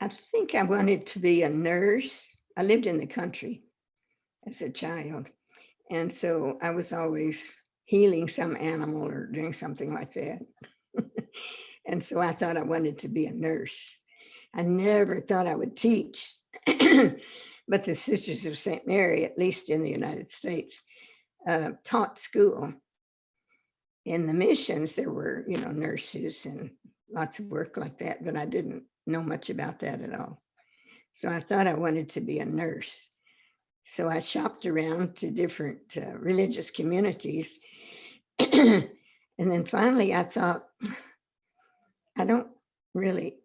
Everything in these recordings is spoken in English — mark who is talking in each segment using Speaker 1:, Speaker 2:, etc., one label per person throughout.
Speaker 1: I think I wanted to be a nurse. I lived in the country as a child, and so I was always healing some animal or doing something like that. And so I thought I wanted to be a nurse. I never thought I would teach. But the Sisters of St. Mary, at least in the United States, taught school. In the missions, there were, nurses and lots of work like that, but I didn't know much about that at all. So I thought I wanted to be a nurse. So I shopped around to different religious communities. And then finally, I thought, I don't really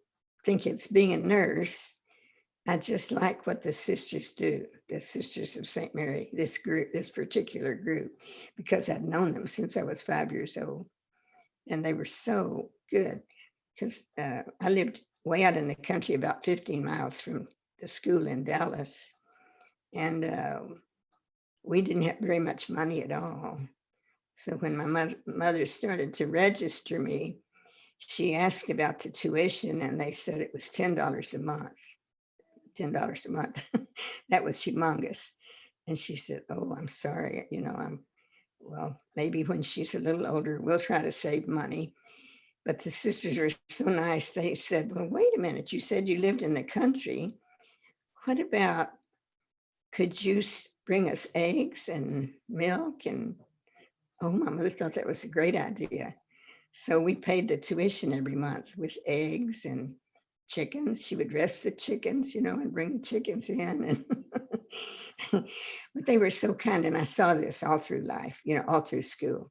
Speaker 1: think it's being a nurse. I just like what the sisters do, the Sisters of St. Mary, this group, this particular group, because I'd known them since I was 5 years old. And they were so good because I lived way out in the country, about 15 miles from the school in Dallas. And we didn't have very much money at all. So when my mother started to register me, she asked about the tuition and they said it was $10 a month. $10 a month. That was humongous. And she said, "Oh, I'm sorry. Well, maybe when she's a little older, we'll try to save money." But the sisters were so nice. They said, "Well, wait a minute. You said you lived in the country. What about could you bring us eggs and milk?" And oh, my mother thought that was a great idea. So we paid the tuition every month with eggs and chickens. She would dress the chickens, and bring the chickens in. And but they were so kind. And I saw this all through life, all through school.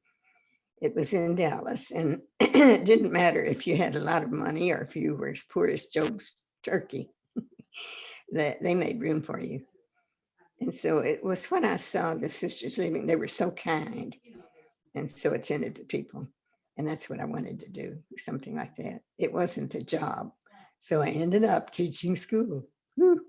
Speaker 1: It was in Dallas. And it didn't matter if you had a lot of money or if you were as poor as Job's turkey, that they made room for you. And so it was when I saw the sisters living, they were so kind and so attentive to people. And that's what I wanted to do, something like that. It wasn't a job. So I ended up teaching school. Whew.